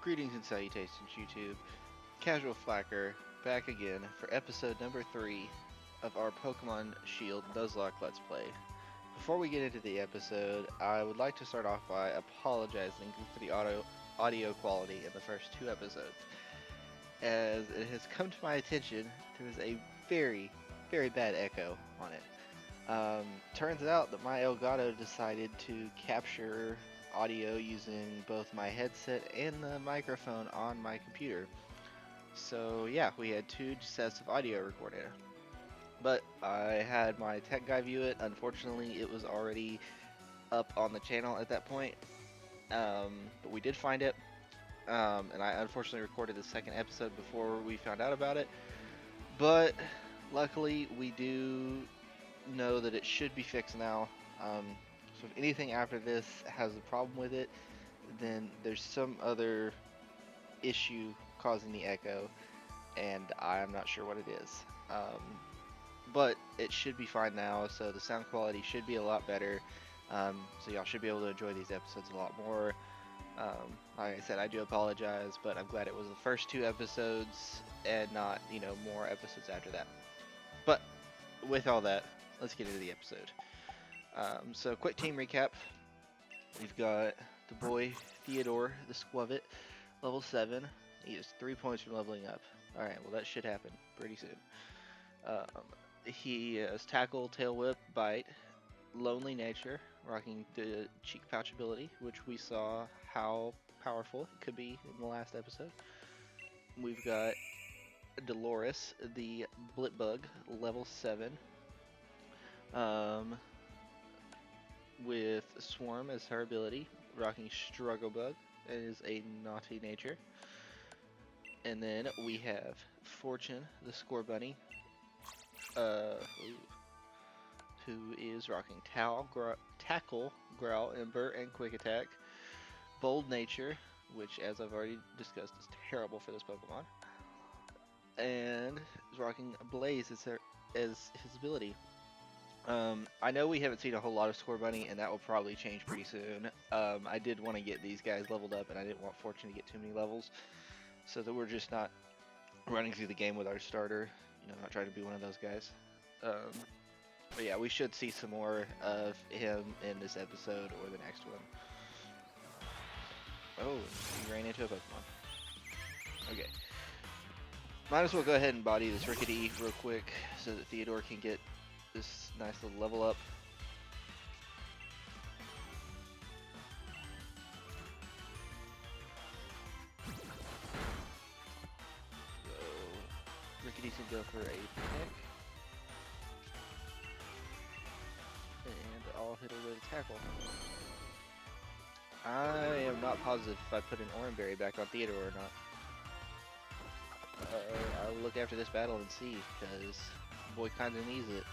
Greetings and salutations, YouTube. Casual Flacker back again for episode number 3 of our Pokemon Shield Nuzlocke Let's Play. Before we get into the episode, I would like to start off by apologizing for the audio quality in the first 2 episodes. As it has come to my attention, there is a very bad echo on it. Turns out that my Elgato decided to capture audio using both my headset and the microphone on my computer. So yeah, we had 2 sets of audio recorded. But I had my tech guy view it. Unfortunately, it was already up on the channel at that point. But we did find it. And I unfortunately recorded the second episode before we found out about it. But luckily, we do know that it should be fixed now. So if anything after this has a problem with it, then there's some other issue causing the echo, and I'm not sure what it is. But it should be fine now, so the sound quality should be a lot better. So y'all should be able to enjoy these episodes a lot more. Like I said, I do apologize, but I'm glad it was the first 2 episodes and not, more episodes after that. But with all that, let's get into the episode. So quick team recap. We've got the boy Theodore the Squavit, level 7. He is 3 points from leveling up. Alright, well that should happen pretty soon. He has Tackle, Tail Whip, Bite, Lonely Nature, rocking the Cheek Pouch ability, which we saw how powerful it could be in the last episode. We've got Dolores, the Blitbug, level 7. With Swarm as her ability, rocking Struggle Bug is a naughty nature. And then we have Fortune, the Score Bunny, who is rocking Tackle, Growl, Ember, and Quick Attack. Bold Nature, which, as I've already discussed, is terrible for this Pokemon. And is rocking Blaze as his ability. I know we haven't seen a whole lot of Score Bunny, and that will probably change pretty soon. I did want to get these guys leveled up, and I didn't want Fortune to get too many levels, so that we're just not running through the game with our starter, not trying to be one of those guys. But yeah, we should see some more of him in this episode or the next one. Oh, he ran into a Pokemon. Okay. Might as well go ahead and body this Rickety real quick so that Theodore can get this nice little level up. So, Rickety's gonna go for a pick. And I'll hit her with a tackle. I am not positive if I put an Oranberry back on Theodore or not. I'll look after this battle and see, because the boy kinda needs it.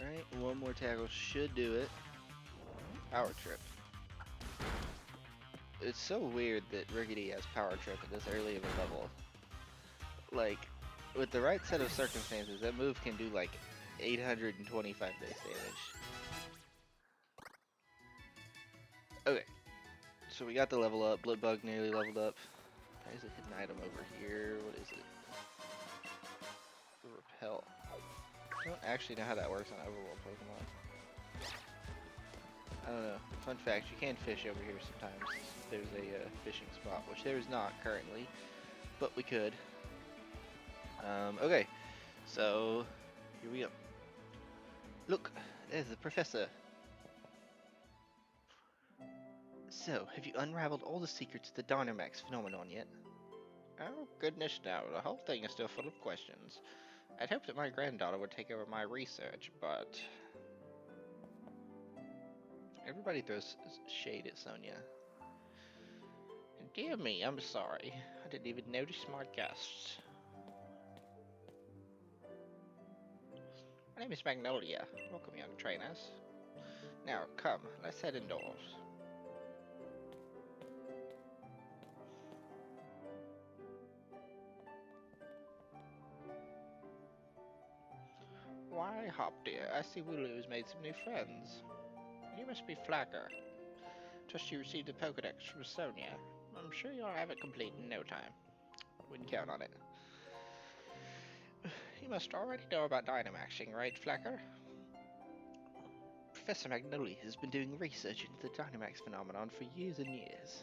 Alright, one more tackle should do it. Power Trip. It's so weird that Rickety has Power Trip at this early of a level. Like, with the right set of circumstances, that move can do like 825 base damage. Okay, so we got the level up. Blitbug nearly leveled up. There's a hidden item over here. What is it? The Repel. I don't actually know how that works on Overworld Pokemon. I don't know. Fun fact, you can fish over here sometimes. There's a fishing spot, which there is not currently, but we could. Okay, so here we go. Look, there's the professor. So, have you unraveled all the secrets of the Dynamax phenomenon yet? Oh, goodness no, the whole thing is still full of questions. I'd hoped that my granddaughter would take over my research, but... Everybody throws shade at Sonia. Dear me, I'm sorry. I didn't even notice my guests. My name is Magnolia. Welcome, young trainers. Now, come, let's head indoors. Why, Hop dear, I see Wooloo's made some new friends. You must be Flacker. Trust you received the Pokedex from Sonia. I'm sure you'll have it complete in no time. Wouldn't count on it. You must already know about Dynamaxing, right, Flacker? Professor Magnolia has been doing research into the Dynamax phenomenon for years and years.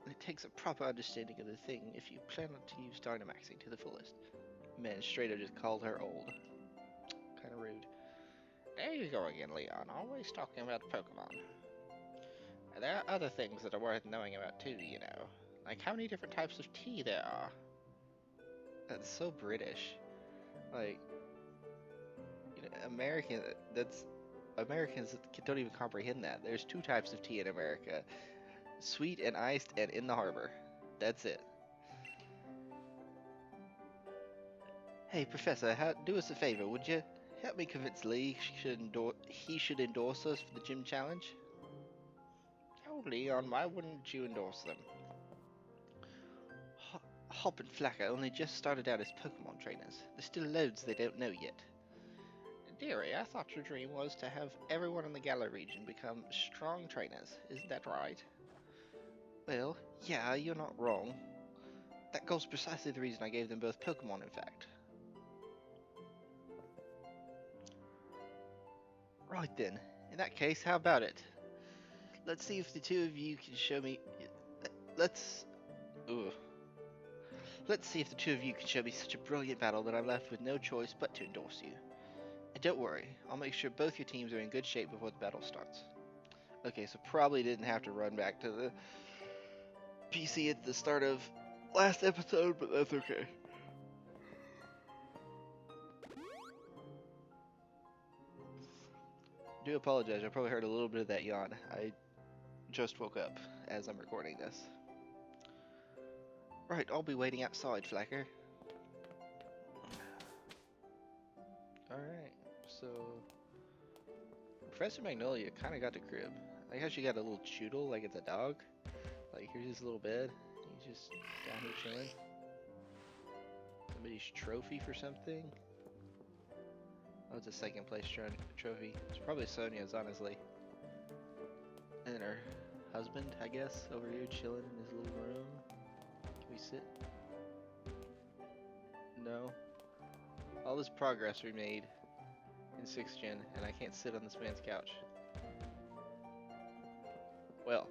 And it takes a proper understanding of the thing if you plan to use Dynamaxing to the fullest. Man, straight up just called her old. Kinda rude. There you go again, Leon, always talking about Pokemon. There are other things that are worth knowing about too, you know. Like how many different types of tea there are. That's so British. Like, you know, Americans don't even comprehend that. There's two types of tea in America. Sweet and iced and in the harbor. That's it. Hey, Professor, do us a favor, would you? Help me convince Lee he should endorse us for the gym challenge. Oh, Leon, why wouldn't you endorse them? Hop and Flacker only just started out as Pokemon trainers. There's still loads they don't know yet. Dearie, I thought your dream was to have everyone in the Galar region become strong trainers. Isn't that right? Well, yeah, you're not wrong. That goal's precisely the reason I gave them both Pokemon, in fact. Right then. In that case, how about it? Let's see if the two of you can show me... Let's... Ugh. Let's see if the two of you can show me such a brilliant battle that I'm left with no choice but to endorse you. And don't worry, I'll make sure both your teams are in good shape before the battle starts. Okay, so probably didn't have to run back to the PC at the start of last episode, but that's okay. Do apologize, I probably heard a little bit of that yawn. I just woke up as I'm recording this. Right, I'll be waiting outside, Flacker. Alright, so... Professor Magnolia kind of got the crib. I like how she got a little choodle, like it's a dog. Like, here's his little bed. He's just down here chilling. Somebody's trophy for something. Oh, it's a second place trophy. It's probably Sonia's, honestly. And her husband, I guess, over here chilling in his little room. Can we sit? No. All this progress we made in 6th gen, and I can't sit on this man's couch. Well,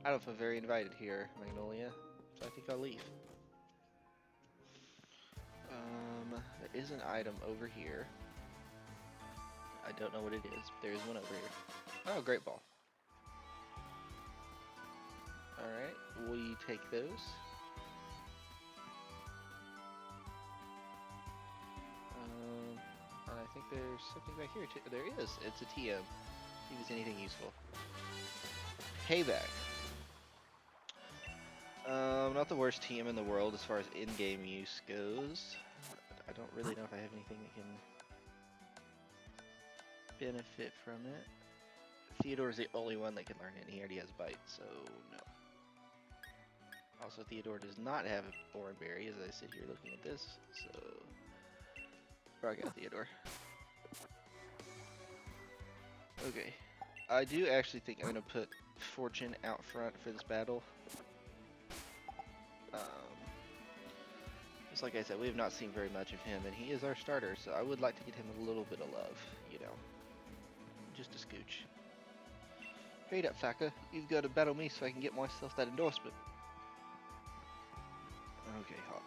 I don't feel very invited here, Magnolia, so I think I'll leave. There is an item over here. I don't know what it is, but there is one over here. Oh, great ball. Alright, we take those. I think there's something back here too. There is. It's a TM. See if there's anything useful. Payback. Not the worst TM in the world as far as in-game use goes. I don't really know if I have anything that can benefit from it. Theodore's the only one that can learn it, and he already has Bite, so no. Also, Theodore does not have a Oran Berry, as I sit here looking at this, so... I got Theodore. Okay. I do actually think I'm going to put Fortune out front for this battle. Just like I said, we have not seen very much of him, and he is our starter, so I would like to get him a little bit of love, you know. Just a scooch. Hurry up, Flacker. You've got to battle me so I can get myself that endorsement. Okay, Hop.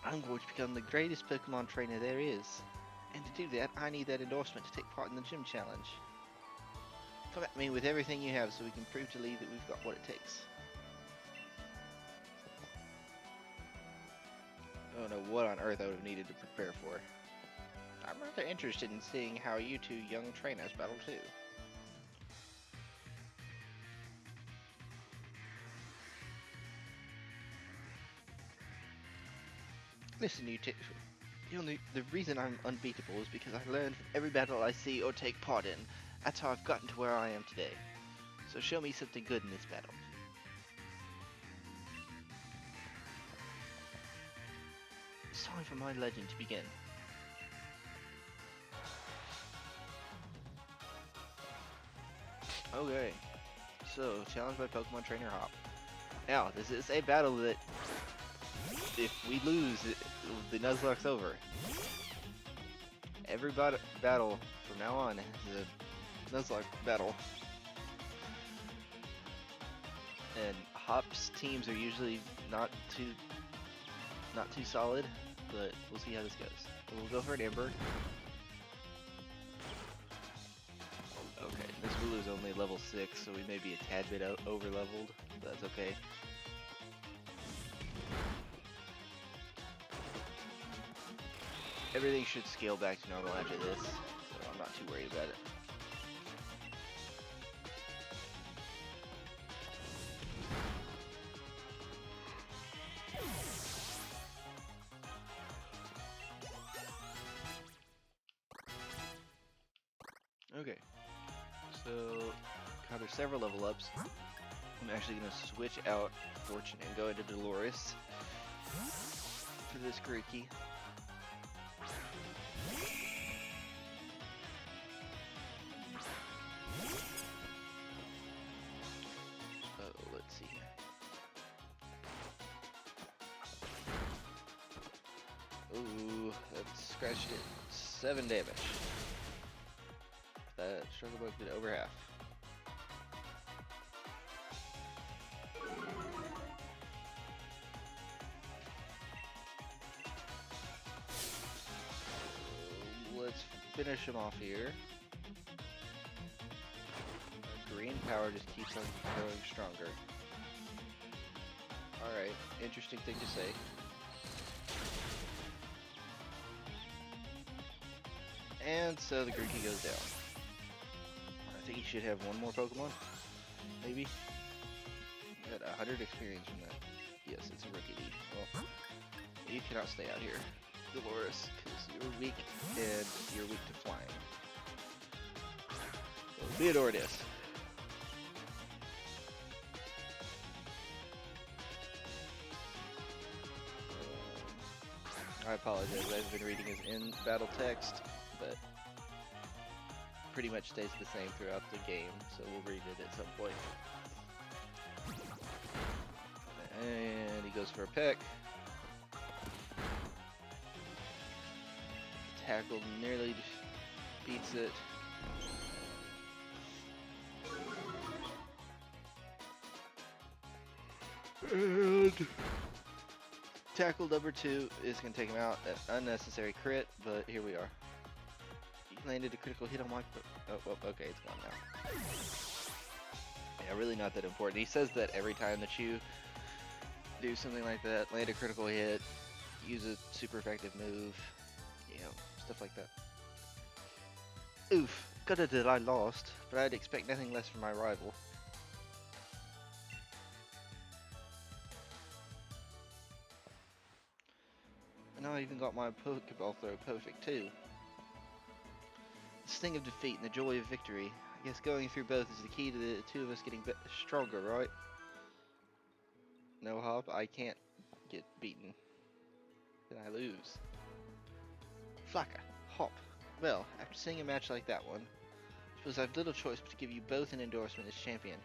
I'm going to become the greatest Pokemon trainer there is. And to do that, I need that endorsement to take part in the gym challenge. Come at me with everything you have so we can prove to Lee that we've got what it takes. I don't know what on earth I would have needed to prepare for. I'm rather interested in seeing how you two young trainers battle too. Listen, you two. The reason I'm unbeatable is because I learned from every battle I see or take part in. That's how I've gotten to where I am today. So show me something good in this battle. It's time for my legend to begin. Okay, so challenged by Pokemon Trainer Hop. Now, this is a battle that, if we lose, the Nuzlocke's over. Every battle from now on is a Nuzlocke battle. And Hop's teams are usually not too solid, but we'll see how this goes. We'll go for an Ember. Okay, this Wooloo is only level 6, so we may be a tad bit over leveled, but that's okay. Everything should scale back to normal after this, so I'm not too worried about it. Okay, so cover several level ups. I'm actually going to switch out Fortune and go into Dolores for this Grookey. Let's see here. Ooh, that scratched it. 7 damage. That struggle bug did over half. Let's finish him off here. Green power just keeps on growing stronger. Alright, interesting thing to say. And so the Grookey goes down. I think he should have one more Pokemon. Maybe? He got 100 experience from that. Yes, it's a rookie lead. Well, you cannot stay out here, Dolores, because you're weak and you're weak to flying. So be it or it is. I apologize, I've been reading his in-battle text, but pretty much stays the same throughout the game, so we'll read it at some point. And he goes for a peck. Tackle nearly beats it. And tackle number 2 is going to take him out. An unnecessary crit, but here we are. He landed a critical hit on my... Oh, okay, it's gone now. Yeah, really not that important. He says that every time that you do something like that, land a critical hit, use a super effective move, you know, stuff like that. Oof, gutted that I lost, but I'd expect nothing less from my rival. And I even got my Pokeball throw perfect too. The sting of defeat and the joy of victory. I guess going through both is the key to the two of us getting stronger, right? No, Hop, I can't get beaten. Then I lose. Flacca, Hop. Well, after seeing a match like that one, I suppose I have little choice but to give you both an endorsement as champion.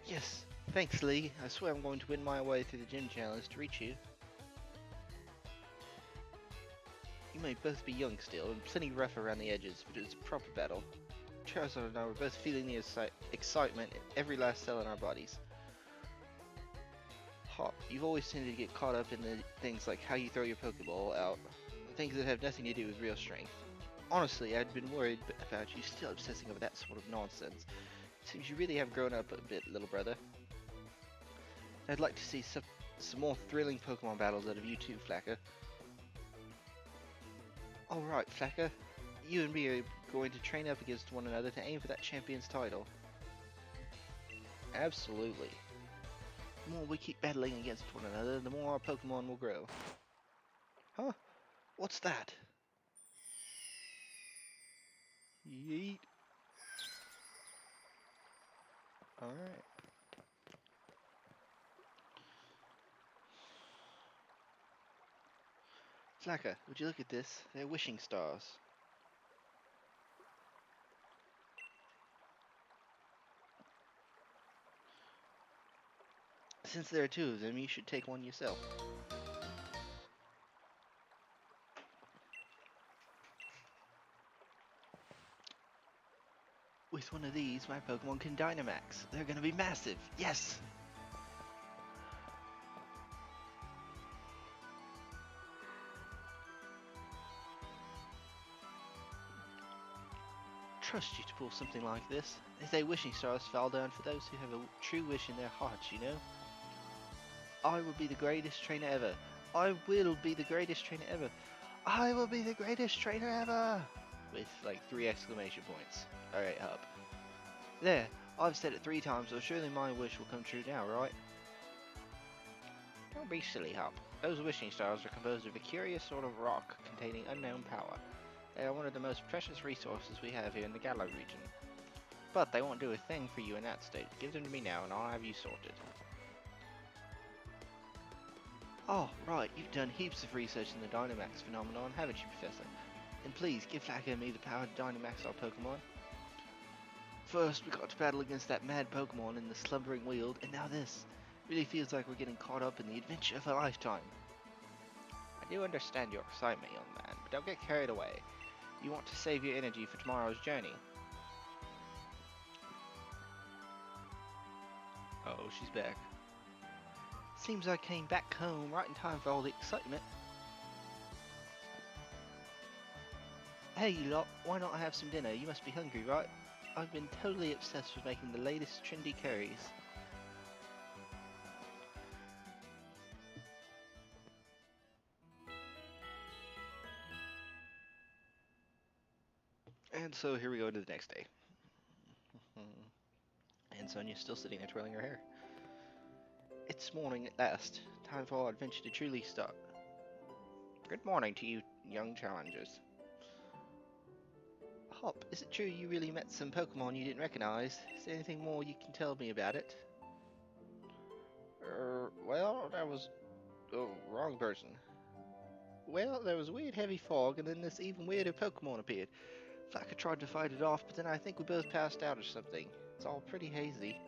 Yes, thanks Lee. I swear I'm going to win my way through the gym challenge to reach you. You may both be young still, and plenty rough around the edges, but it's a proper battle. Charizard and I were both feeling the excitement in every last cell in our bodies. Hop, you've always tended to get caught up in the things like how you throw your Pokeball out, things that have nothing to do with real strength. Honestly, I'd been worried about you still obsessing over that sort of nonsense. Seems you really have grown up a bit, little brother. I'd like to see some more thrilling Pokemon battles out of you too, Flacca. Alright, Flacca. You and me are going to train up against one another to aim for that champion's title. Absolutely. The more we keep battling against one another, the more our Pokemon will grow. Huh? What's that? Yeet. Alright. Slacker, would you look at this? They're wishing stars. Since there are two of them, you should take one yourself. With one of these, my Pokemon can Dynamax. They're gonna be massive. Yes! Trust you to pull something like this. They say wishing stars fall down for those who have a true wish in their hearts, you know? I will be the greatest trainer ever. I will be the greatest trainer ever. I will be the greatest trainer ever! With like 3 exclamation points. Alright, Hub. There, I've said it 3 times, so surely my wish will come true now, right? Don't be silly, Hop. Those wishing stars are composed of a curious sort of rock containing unknown power. They are one of the most precious resources we have here in the Gallo region. But they won't do a thing for you in that state. Give them to me now and I'll have you sorted. Oh, right, you've done heaps of research in the Dynamax phenomenon, haven't you, Professor? Then please, give Flacker and me the power to Dynamax our Pokemon. First, we got to battle against that mad Pokemon in the slumbering weald, and now this. Really feels like we're getting caught up in the adventure of a lifetime. I do understand your excitement, young man, but don't get carried away. You want to save your energy for tomorrow's journey. Oh, she's back. Seems I came back home right in time for all the excitement. Hey, you lot, why not have some dinner? You must be hungry, right? I've been totally obsessed with making the latest trendy curries. And so here we go to the next day. And Sonia's still sitting there twirling her hair. It's morning at last. Time for our adventure to truly start. Good morning to you, young challengers. Hop, is it true you really met some Pokemon you didn't recognize? Is there anything more you can tell me about it? Well, that was... Oh, wrong person. Well, there was a weird heavy fog, and then this even weirder Pokemon appeared. Flacker tried to fight it off, but then I think we both passed out or something. It's all pretty hazy.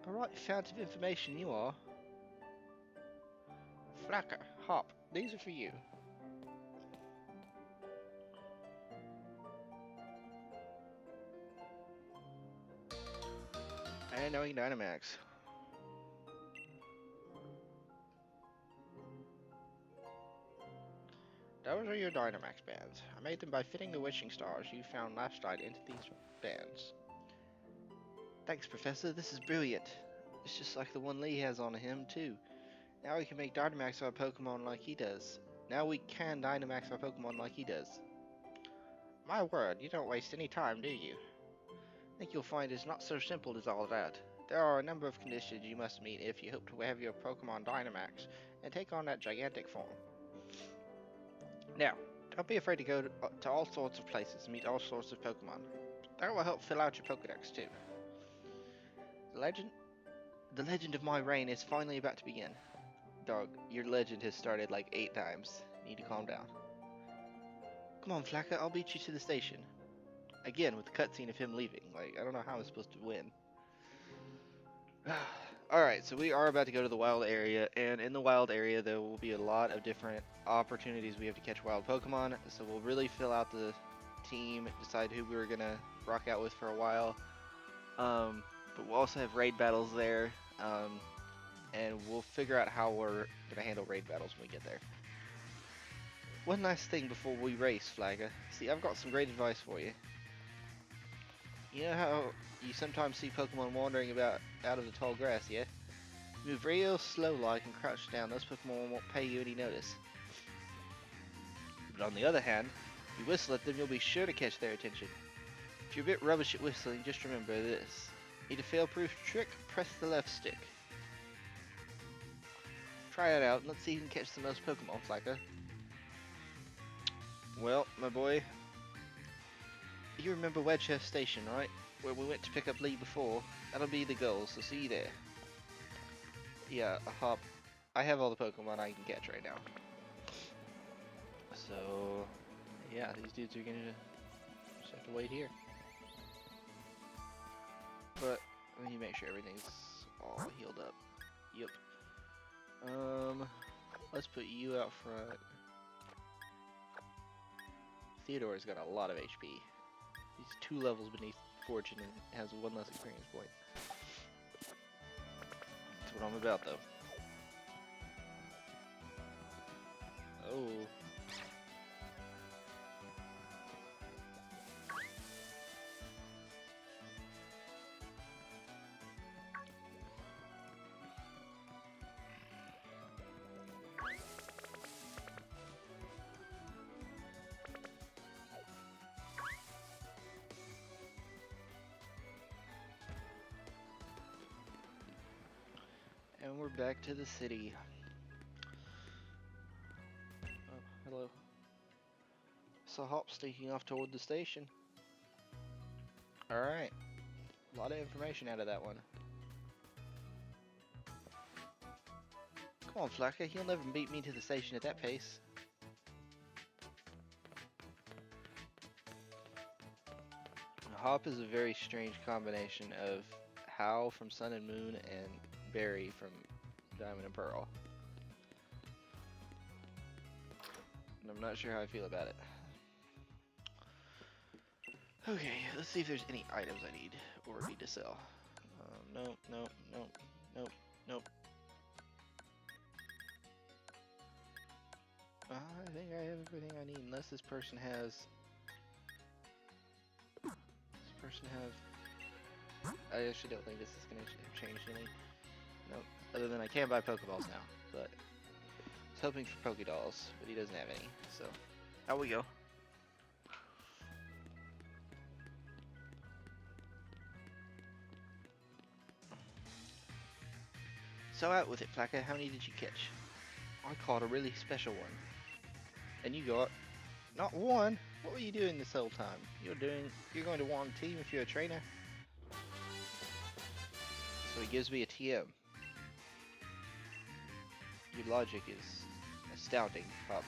Alright, fount of information you are. Flacker, Hop, these are for you. And knowing Dynamax. Those are your Dynamax bands. I made them by fitting the wishing stars you found last night into these bands. Thanks, Professor. This is brilliant. It's just like the one Lee has on him, too. Now we can make Dynamax our Pokemon like he does. Now we can Dynamax our Pokemon like he does. My word, you don't waste any time, do you? I think you'll find it's not so simple as all that. There are a number of conditions you must meet if you hope to have your Pokemon Dynamax and take on that gigantic form. Now, don't be afraid to go to all sorts of places and meet all sorts of Pokemon. That will help fill out your Pokedex too. The legend of my reign is finally about to begin. Dog, your legend has started like 8 times. You need to calm down. Come on, Flacker, I'll beat you to the station. Again, with the cutscene of him leaving. Like, I don't know how I'm supposed to win. Alright, so we are about to go to the wild area, and in the wild area there will be a lot of different opportunities we have to catch wild Pokemon, so we'll really fill out the team, decide who we're gonna rock out with for a while. But we'll also have raid battles there, and we'll figure out how we're gonna handle raid battles when we get there. One last thing before we race, Flagger. See, I've got some great advice for you. You know how you sometimes see Pokemon wandering about out of the tall grass, yeah? Move real slow-like and crouch down. Those Pokemon won't pay you any notice. But on the other hand, if you whistle at them, you'll be sure to catch their attention. If you're a bit rubbish at whistling, just remember this. Need a fail-proof trick? Press the left stick. Try it out and let's see who can catch the most Pokemon, Flacker. Well, my boy, you remember Wedgehurst Station, right? Where we went to pick up Lee before? That'll be the goal, so see you there. Yeah, Hop. I have all the Pokemon I can catch right now. So, yeah, these dudes are gonna just have to wait here. But, let me make sure everything's all healed up. Yep. Let's put you out front. Theodore's got a lot of HP. He's 2 levels beneath Fortune and has 1 less experience point. That's what I'm about, though. Oh. And we're back to the city. Oh, hello. So Hop's taking off toward the station. Alright. A lot of information out of that one. Come on, Flacker. You'll never beat me to the station at that pace. Hop is a very strange combination of Hal from Sun and Moon and Barry from Diamond and Pearl. And I'm not sure how I feel about it. Okay, let's see if there's any items I need or need to sell. Nope, nope, nope, nope, nope. I think I have everything I need, unless this person has... Does this person have... I actually don't think this is going to change anything. Nope. Other than I can buy Pokeballs now, but... I was hoping for Pokédolls, but he doesn't have any, so... Out we go. So out with it, Flacker. How many did you catch? I caught a really special one. And you got... Not one! What were you doing this whole time? You're going to want a team if you're a trainer. So he gives me a TM. Your logic is astounding, Pop.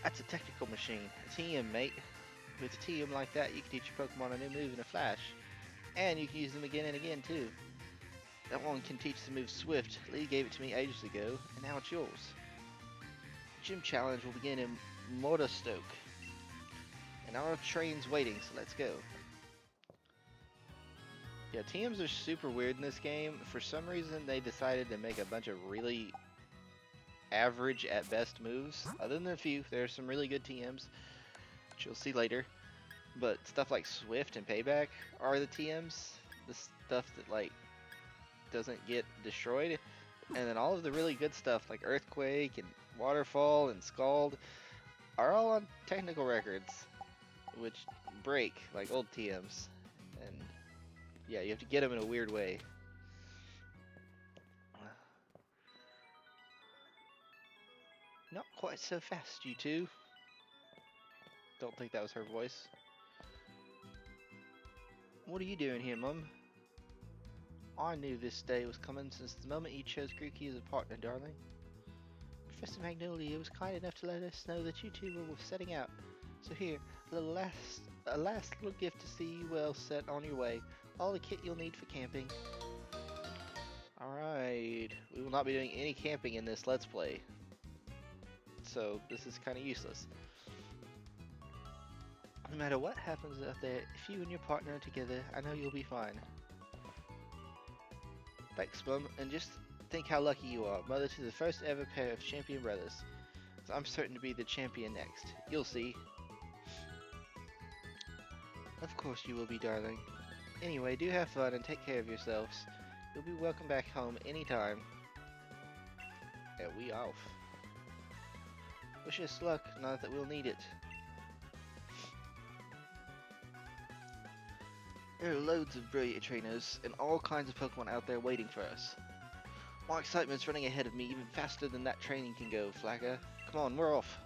That's a technical machine. A TM, mate. With a TM like that, you can teach your Pokemon a new move in a flash. And you can use them again and again, too. That one can teach the move Swift. Lee gave it to me ages ago, and now it's yours. The gym challenge will begin in Motorstoke. And our train's waiting, so let's go. Yeah, TMs are super weird in this game. For some reason, they decided to make a bunch of really average at best moves. Other than a few, there are some really good TMs, which you'll see later. But stuff like Swift and Payback are the TMs. The stuff that, like, doesn't get destroyed. And then all of the really good stuff, like Earthquake and Waterfall and Scald, are all on technical records, which break, like old TMs. And yeah, you have to get them in a weird way. Not quite so fast, you two. Don't think that was her voice. What are you doing here, Mum? I knew this day was coming since the moment you chose Grookey as a partner, darling. Professor Magnolia was kind enough to let us know that you two were setting out. So here, a last little gift to see you well set on your way. All the kit you'll need for camping. Alright, we will not be doing any camping in this Let's Play. So, this is kind of useless. No matter what happens out there, if you and your partner are together, I know you'll be fine. Thanks, Mum, and just think how lucky you are, mother to the first ever pair of champion brothers. So I'm certain to be the champion next. You'll see. Of course you will be, darling. Anyway, do have fun and take care of yourselves. You'll be welcome back home anytime. And we off. Wish us luck, not that we'll need it. There are loads of brilliant trainers and all kinds of Pokemon out there waiting for us. My excitement's running ahead of me even faster than that training can go, Flagger. Come on, we're off.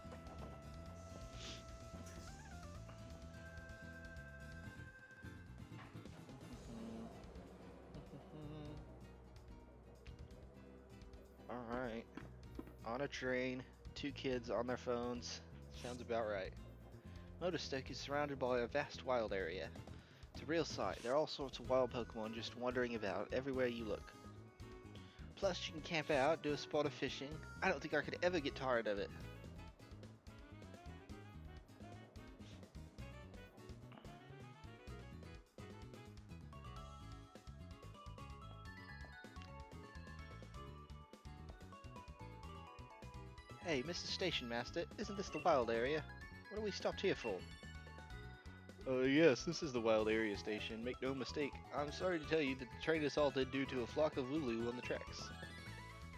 Alright. On a train, two kids on their phones. Sounds about right. Nuzlocke is surrounded by a vast wild area. It's a real sight. There are all sorts of wild Pokemon just wandering about everywhere you look. Plus, you can camp out, do a spot of fishing. I don't think I could ever get tired of it. Hey, Mr. Station Master, isn't this the wild area? What are we stopped here for? Yes, this is the wild area station. Make no mistake. I'm sorry to tell you that the train is halted due to a flock of Lulu on the tracks.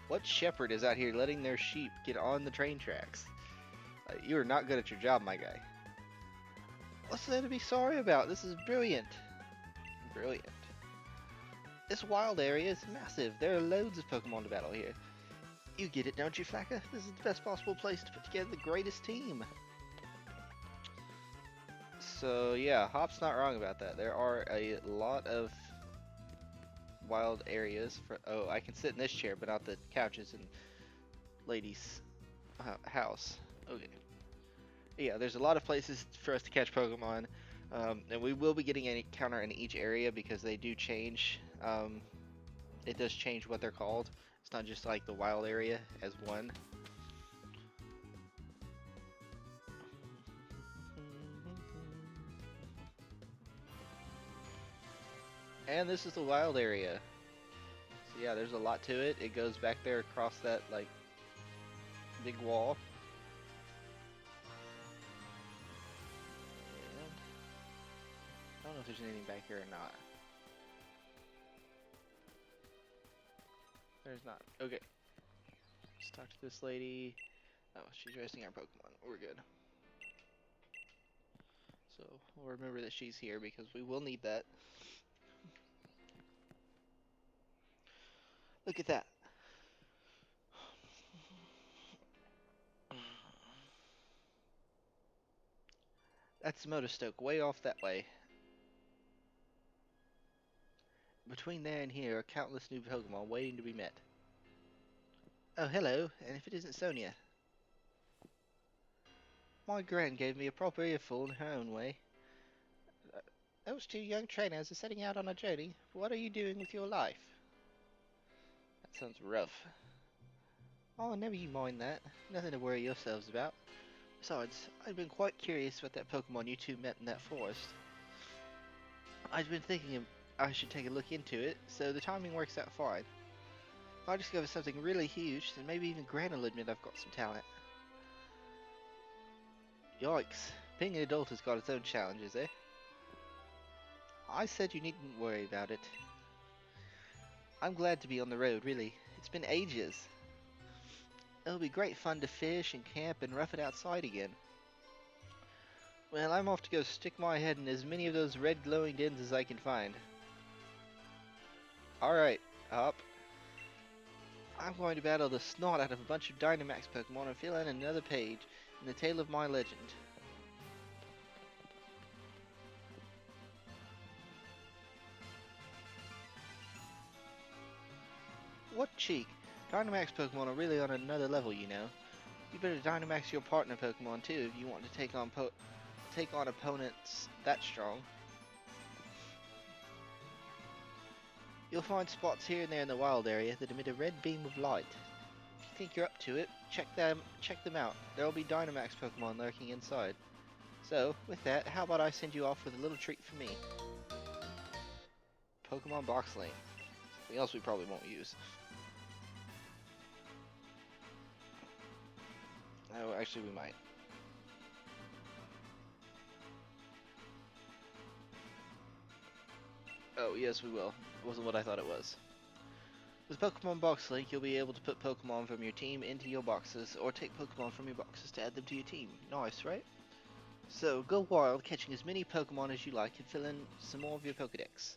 What shepherd is out here letting their sheep get on the train tracks? You are not good at your job, my guy. What's there to be sorry about? This is brilliant. Brilliant. This wild area is massive. There are loads of Pokemon to battle here. You get it, don't you, Flacker? This is the best possible place to put together the greatest team. So yeah, Hop's not wrong about that. There are a lot of wild areas for. Oh, I can sit in this chair, but not the couches in ladies' house. Okay. Yeah, there's a lot of places for us to catch Pokemon, and we will be getting an encounter in each area because they do change. It does change what they're called. It's not just like the wild area as one. And this is the wild area. So yeah, there's a lot to it. It goes back there across that like big wall. And I don't know if there's anything back here or not. There's not. Okay. Let's talk to this lady. Oh, she's resting our Pokemon. We're good. So we'll remember that she's here because we will need that. Look at that. That's Motostoke, way off that way. Between there and here are countless new Pokemon waiting to be met. Oh, hello, and if it isn't Sonia. My gran gave me a proper earful in her own way. Those two young trainers are setting out on a journey. What are you doing with your life? That sounds rough. Oh, never you mind that. Nothing to worry yourselves about. Besides, I've been quite curious about that Pokemon you two met in that forest. I've been thinking I should take a look into it, so the timing works out fine. If I discover something really huge, then maybe even Gran will admit I've got some talent. Yikes. Being an adult has got its own challenges, eh? I said you needn't worry about it. I'm glad to be on the road, really. It's been ages. It'll be great fun to fish and camp and rough it outside again. Well, I'm off to go stick my head in as many of those red glowing dens as I can find. Alright, up. I'm going to battle the snot out of a bunch of Dynamax Pokemon and fill in another page in the tale of my legend. What cheek! Dynamax Pokemon are really on another level, you know. You better Dynamax your partner Pokemon too if you want to take on opponents that strong. You'll find spots here and there in the wild area that emit a red beam of light. If you think you're up to it, check them out. There'll be Dynamax Pokemon lurking inside. So, with that, how about I send you off with a little treat for me? Pokemon Box Link. Something else we probably won't use. Oh, actually we might. Oh, yes we will. It wasn't what I thought it was. With Pokemon Box Link, you'll be able to put Pokemon from your team into your boxes, or take Pokemon from your boxes to add them to your team. Nice, right? So, go wild, catching as many Pokemon as you like, and fill in some more of your Pokedex.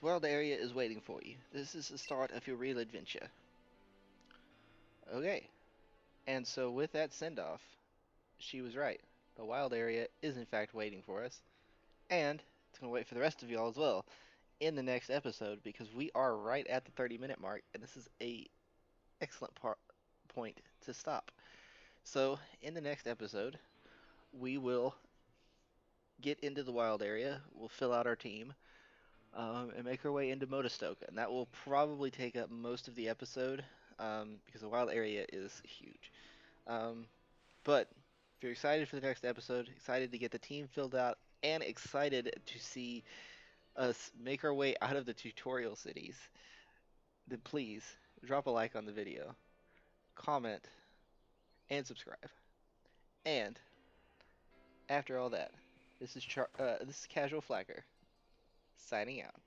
The wild area is waiting for you. This is the start of your real adventure. Okay, and so with that send off, she was right. The wild area is in fact waiting for us, and it's going to wait for the rest of y'all as well in the next episode because we are right at the 30-minute mark, and this is a excellent point to stop. So, in the next episode, we will get into the wild area, we'll fill out our team, and make our way into Motostoke. And that will probably take up most of the episode because the wild area is huge. Um, but if you're excited for the next episode, excited to get the team filled out, and excited to see us make our way out of the tutorial cities, then please drop a like on the video, comment, and subscribe. And after all that, this is Casual Flacker signing out.